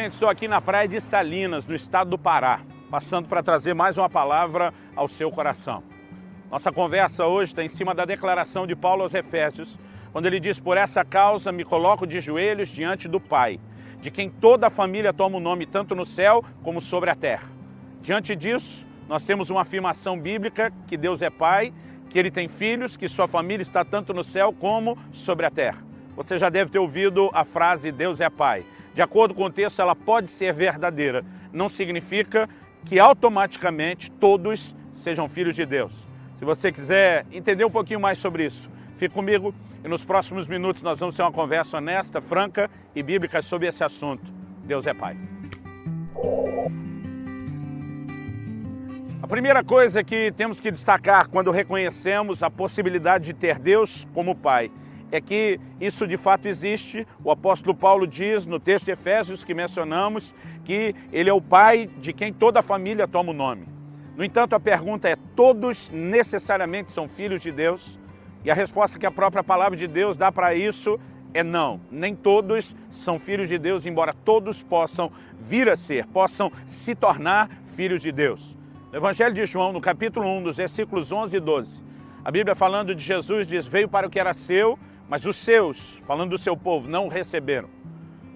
Gente, estou aqui na praia de Salinas, no estado do Pará, passando para trazer mais uma palavra ao seu coração. Nossa conversa hoje está em cima da declaração de Paulo aos Efésios, quando ele diz: por essa causa me coloco de joelhos diante do Pai, de quem toda a família toma o nome tanto no céu como sobre a terra. Diante disso, nós temos uma afirmação bíblica que Deus é Pai, que Ele tem filhos, que sua família está tanto no céu como sobre a terra. Você já deve ter ouvido a frase Deus é Pai. De acordo com o texto, ela pode ser verdadeira. Não significa que automaticamente todos sejam filhos de Deus. Se você quiser entender um pouquinho mais sobre isso, fique comigo e nos próximos minutos nós vamos ter uma conversa honesta, franca e bíblica sobre esse assunto. Deus é Pai. A primeira coisa que temos que destacar quando reconhecemos a possibilidade de ter Deus como Pai é que isso de fato existe. O apóstolo Paulo diz no texto de Efésios que mencionamos que Ele é o Pai de quem toda a família toma o nome. No entanto, a pergunta é: todos necessariamente são filhos de Deus? E a resposta que a própria palavra de Deus dá para isso é não. Nem todos são filhos de Deus, embora todos possam vir a ser, possam se tornar filhos de Deus. No Evangelho de João, no capítulo 1, dos versículos 11 e 12, a Bíblia falando de Jesus diz: veio para o que era seu, mas os seus, falando do seu povo, não o receberam.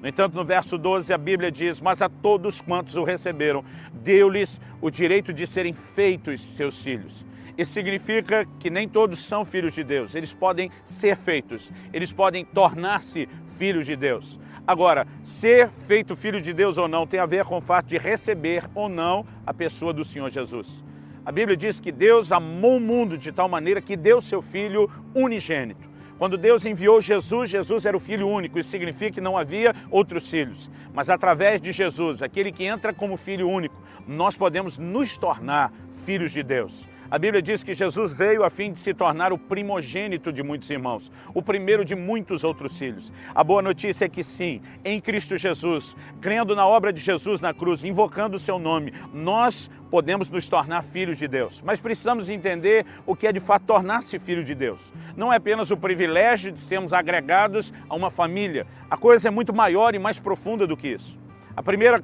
No entanto, no verso 12, a Bíblia diz: mas a todos quantos o receberam, deu-lhes o direito de serem feitos seus filhos. Isso significa que nem todos são filhos de Deus. Eles podem ser feitos, eles podem tornar-se filhos de Deus. Agora, ser feito filho de Deus ou não tem a ver com o fato de receber ou não a pessoa do Senhor Jesus. A Bíblia diz que Deus amou o mundo de tal maneira que deu seu Filho unigênito. Quando Deus enviou Jesus, Jesus era o Filho único. Isso significa que não havia outros filhos. Mas através de Jesus, aquele que entra como Filho único, nós podemos nos tornar filhos de Deus. A Bíblia diz que Jesus veio a fim de se tornar o primogênito de muitos irmãos, o primeiro de muitos outros filhos. A boa notícia é que sim, em Cristo Jesus, crendo na obra de Jesus na cruz, invocando o seu nome, nós podemos nos tornar filhos de Deus. Mas precisamos entender o que é de fato tornar-se filho de Deus. Não é apenas o privilégio de sermos agregados a uma família. A coisa é muito maior e mais profunda do que isso. A primeira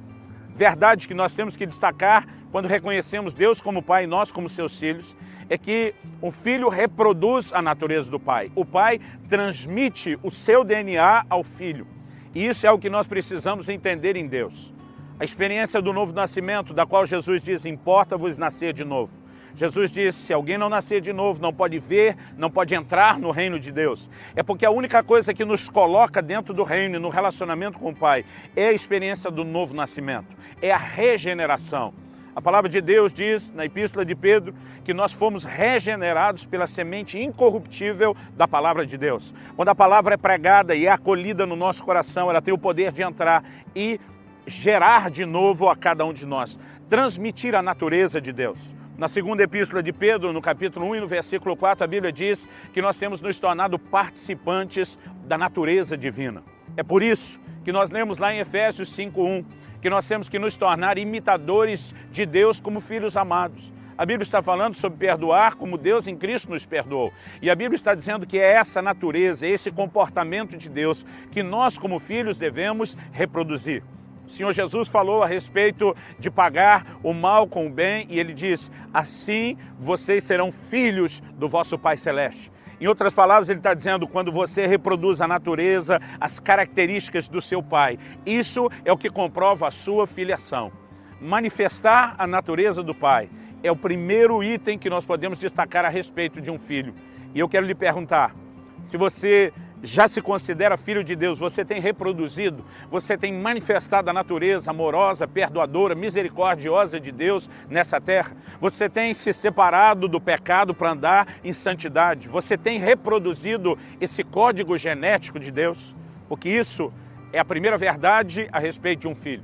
verdade que nós temos que destacar quando reconhecemos Deus como Pai e nós como seus filhos é que o filho reproduz a natureza do pai. O pai transmite o seu DNA ao filho. E isso é o que nós precisamos entender em Deus. A experiência do novo nascimento, da qual Jesus diz: importa-vos nascer de novo. Jesus disse: se alguém não nascer de novo, não pode ver, não pode entrar no reino de Deus. É porque a única coisa que nos coloca dentro do reino e no relacionamento com o Pai é a experiência do novo nascimento, é a regeneração. A palavra de Deus diz, na epístola de Pedro, que nós fomos regenerados pela semente incorruptível da palavra de Deus. Quando a palavra é pregada e é acolhida no nosso coração, ela tem o poder de entrar e gerar de novo a cada um de nós, transmitir a natureza de Deus. Na segunda epístola de Pedro, no capítulo 1 e no versículo 4, a Bíblia diz que nós temos nos tornado participantes da natureza divina. É por isso que nós lemos lá em Efésios 5:1, que nós temos que nos tornar imitadores de Deus como filhos amados. A Bíblia está falando sobre perdoar como Deus em Cristo nos perdoou. E a Bíblia está dizendo que é essa natureza, esse comportamento de Deus que nós como filhos devemos reproduzir. O Senhor Jesus falou a respeito de pagar o mal com o bem e Ele diz: assim vocês serão filhos do vosso Pai Celeste. Em outras palavras, Ele está dizendo: quando você reproduz a natureza, as características do seu Pai, isso é o que comprova a sua filiação. Manifestar a natureza do Pai é o primeiro item que nós podemos destacar a respeito de um filho. E eu quero lhe perguntar, se você já se considera filho de Deus, você tem reproduzido, você tem manifestado a natureza amorosa, perdoadora, misericordiosa de Deus nessa terra? Você tem se separado do pecado para andar em santidade? Você tem reproduzido esse código genético de Deus? Porque isso é a primeira verdade a respeito de um filho.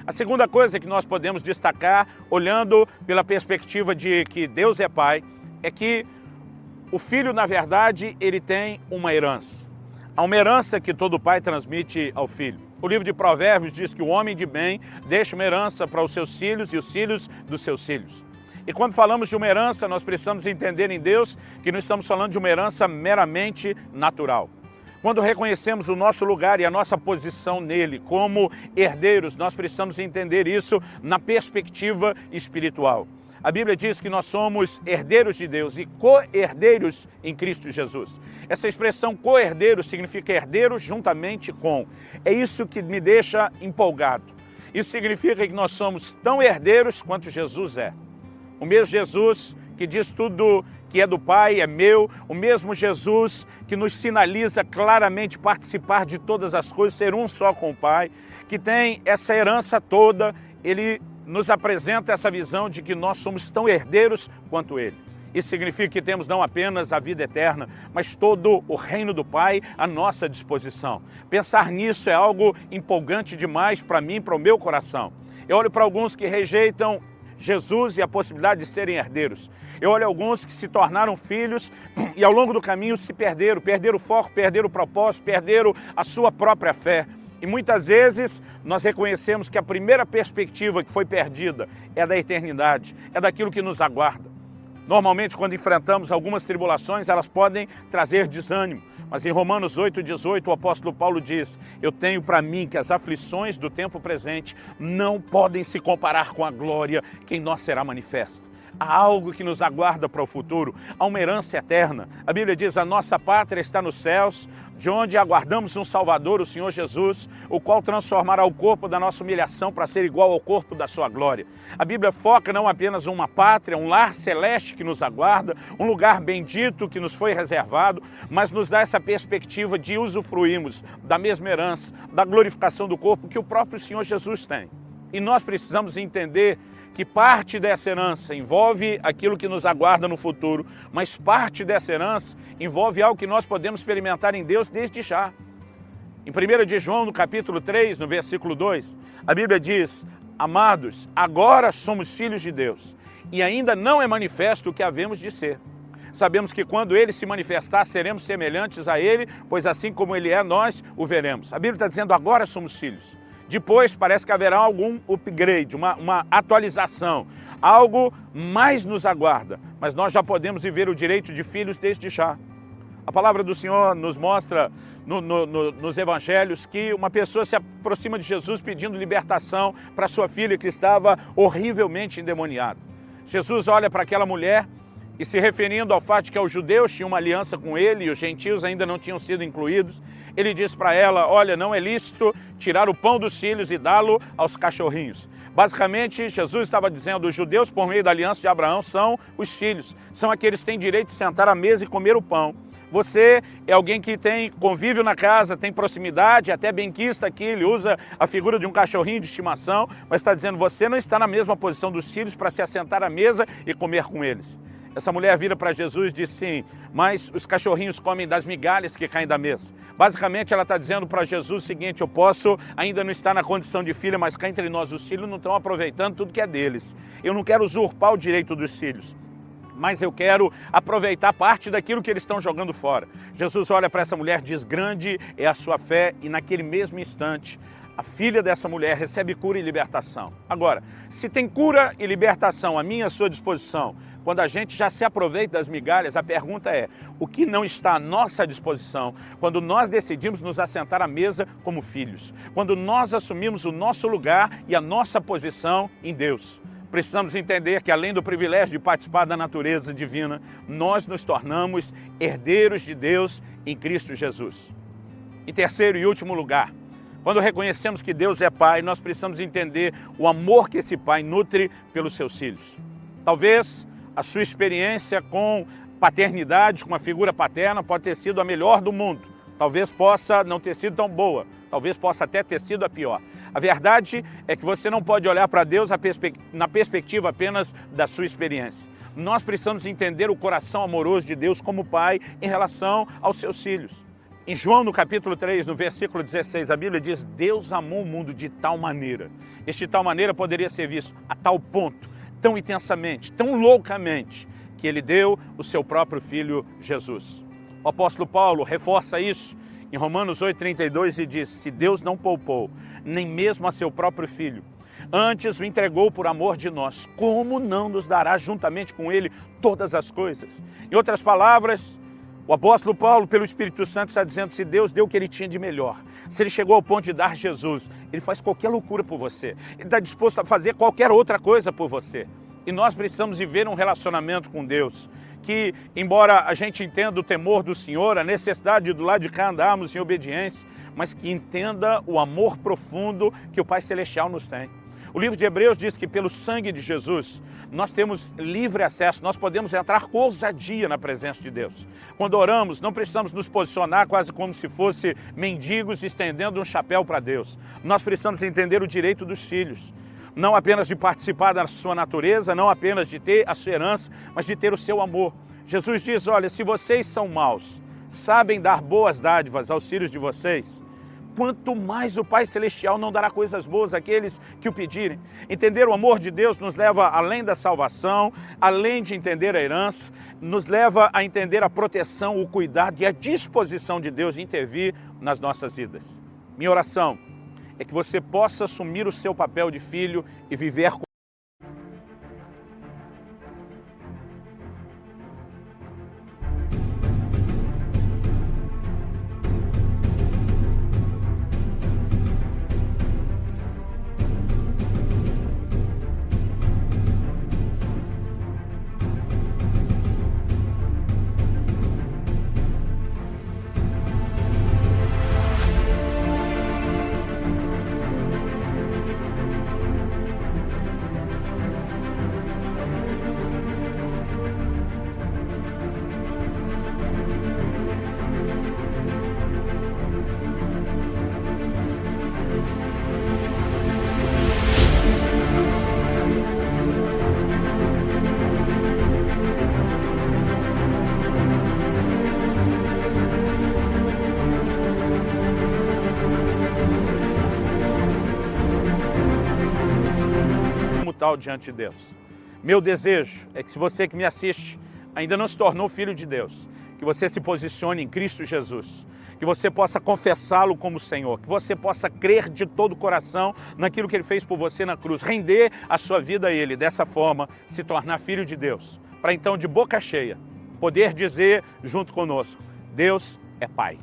A segunda coisa que nós podemos destacar, olhando pela perspectiva de que Deus é Pai, é que o filho, na verdade, ele tem uma herança. Há uma herança que todo pai transmite ao filho. O livro de Provérbios diz que o homem de bem deixa uma herança para os seus filhos e os filhos dos seus filhos. E quando falamos de uma herança, nós precisamos entender em Deus que não estamos falando de uma herança meramente natural. Quando reconhecemos o nosso lugar e a nossa posição nele como herdeiros, nós precisamos entender isso na perspectiva espiritual. A Bíblia diz que nós somos herdeiros de Deus e co-herdeiros em Cristo Jesus. Essa expressão co-herdeiro significa herdeiro juntamente com. É isso que me deixa empolgado. Isso significa que nós somos tão herdeiros quanto Jesus é. O mesmo Jesus que diz tudo que é do Pai é meu, o mesmo Jesus que nos sinaliza claramente participar de todas as coisas, ser um só com o Pai, que tem essa herança toda, ele nos apresenta essa visão de que nós somos tão herdeiros quanto Ele. Isso significa que temos não apenas a vida eterna, mas todo o reino do Pai à nossa disposição. Pensar nisso é algo empolgante demais para mim, para o meu coração. Eu olho para alguns que rejeitam Jesus e a possibilidade de serem herdeiros. Eu olho alguns que se tornaram filhos e ao longo do caminho se perderam o foco, perderam o propósito, perderam a sua própria fé. E muitas vezes nós reconhecemos que a primeira perspectiva que foi perdida é da eternidade, é daquilo que nos aguarda. Normalmente, quando enfrentamos algumas tribulações, elas podem trazer desânimo. Mas em Romanos 8,18, o apóstolo Paulo diz: eu tenho para mim que as aflições do tempo presente não podem se comparar com a glória que em nós será manifesta. Há algo que nos aguarda para o futuro, há uma herança eterna. A Bíblia diz: a nossa pátria está nos céus, de onde aguardamos um Salvador, o Senhor Jesus, o qual transformará o corpo da nossa humilhação para ser igual ao corpo da sua glória. A Bíblia foca não apenas uma pátria, um lar celeste que nos aguarda, um lugar bendito que nos foi reservado, mas nos dá essa perspectiva de usufruirmos da mesma herança, da glorificação do corpo que o próprio Senhor Jesus tem. E nós precisamos entender que parte dessa herança envolve aquilo que nos aguarda no futuro, mas parte dessa herança envolve algo que nós podemos experimentar em Deus desde já. Em 1 de João, no capítulo 3, no versículo 2, a Bíblia diz: amados, agora somos filhos de Deus, e ainda não é manifesto o que havemos de ser. Sabemos que quando Ele se manifestar, seremos semelhantes a Ele, pois assim como Ele é, nós o veremos. A Bíblia está dizendo: agora somos filhos. Depois parece que haverá algum upgrade, uma atualização, algo mais nos aguarda, mas nós já podemos viver o direito de filhos desde já. A palavra do Senhor nos mostra nos evangelhos que uma pessoa se aproxima de Jesus pedindo libertação para sua filha que estava horrivelmente endemoniada. Jesus olha para aquela mulher e, se referindo ao fato de que os judeus tinham uma aliança com ele e os gentios ainda não tinham sido incluídos, ele diz para ela: olha, não é lícito tirar o pão dos filhos e dá-lo aos cachorrinhos. Basicamente, Jesus estava dizendo: os judeus, por meio da aliança de Abraão, são os filhos, são aqueles que têm direito de sentar à mesa e comer o pão. Você é alguém que tem convívio na casa, tem proximidade, até benquista aqui, ele usa a figura de um cachorrinho de estimação, mas está dizendo: você não está na mesma posição dos filhos para se assentar à mesa e comer com eles. Essa mulher vira para Jesus e diz: sim, mas os cachorrinhos comem das migalhas que caem da mesa. Basicamente, ela está dizendo para Jesus o seguinte: eu posso ainda não estar na condição de filha, mas cá entre nós os filhos não estão aproveitando tudo que é deles. Eu não quero usurpar o direito dos filhos, mas eu quero aproveitar parte daquilo que eles estão jogando fora. Jesus olha para essa mulher e diz: grande é a sua fé, e naquele mesmo instante, a filha dessa mulher recebe cura e libertação. Agora, se tem cura e libertação à minha e à sua disposição, quando a gente já se aproveita das migalhas, a pergunta é: o que não está à nossa disposição quando nós decidimos nos assentar à mesa como filhos? Quando nós assumimos o nosso lugar e a nossa posição em Deus? Precisamos entender que, além do privilégio de participar da natureza divina, nós nos tornamos herdeiros de Deus em Cristo Jesus. Em terceiro e último lugar, quando reconhecemos que Deus é Pai, nós precisamos entender o amor que esse Pai nutre pelos seus filhos. Talvez a sua experiência com paternidade, com a figura paterna, pode ter sido a melhor do mundo. Talvez possa não ter sido tão boa, talvez possa até ter sido a pior. A verdade é que você não pode olhar para Deus na perspectiva apenas da sua experiência. Nós precisamos entender o coração amoroso de Deus como Pai em relação aos seus filhos. Em João, no capítulo 3, no versículo 16, a Bíblia diz: Deus amou o mundo de tal maneira. Este tal maneira poderia ser visto a tal ponto, tão intensamente, tão loucamente, que Ele deu o seu próprio Filho Jesus. O apóstolo Paulo reforça isso em Romanos 8,32 e diz: se Deus não poupou nem mesmo a seu próprio Filho, antes o entregou por amor de nós, como não nos dará juntamente com Ele todas as coisas? Em outras palavras, O apóstolo Paulo, pelo Espírito Santo, está dizendo: se Deus deu o que ele tinha de melhor, se ele chegou ao ponto de dar Jesus, ele faz qualquer loucura por você. Ele está disposto a fazer qualquer outra coisa por você. E nós precisamos viver um relacionamento com Deus, que, embora a gente entenda o temor do Senhor, a necessidade de do lado de cá andarmos em obediência, mas que entenda o amor profundo que o Pai Celestial nos tem. O livro de Hebreus diz que pelo sangue de Jesus, nós temos livre acesso, nós podemos entrar com ousadia na presença de Deus. Quando oramos, não precisamos nos posicionar quase como se fosse mendigos estendendo um chapéu para Deus. Nós precisamos entender o direito dos filhos, não apenas de participar da sua natureza, não apenas de ter a sua herança, mas de ter o seu amor. Jesus diz: olha, se vocês são maus, sabem dar boas dádivas aos filhos de vocês, quanto mais o Pai Celestial não dará coisas boas àqueles que o pedirem. Entender o amor de Deus nos leva além da salvação, além de entender a herança, nos leva a entender a proteção, o cuidado e a disposição de Deus de intervir nas nossas vidas. Minha oração é que você possa assumir o seu papel de filho e viver com tal diante de Deus. Meu desejo é que, se você que me assiste ainda não se tornou filho de Deus, que você se posicione em Cristo Jesus, que você possa confessá-lo como Senhor, que você possa crer de todo o coração naquilo que Ele fez por você na cruz, render a sua vida a Ele, dessa forma se tornar filho de Deus, para então de boca cheia poder dizer junto conosco: Deus é Pai.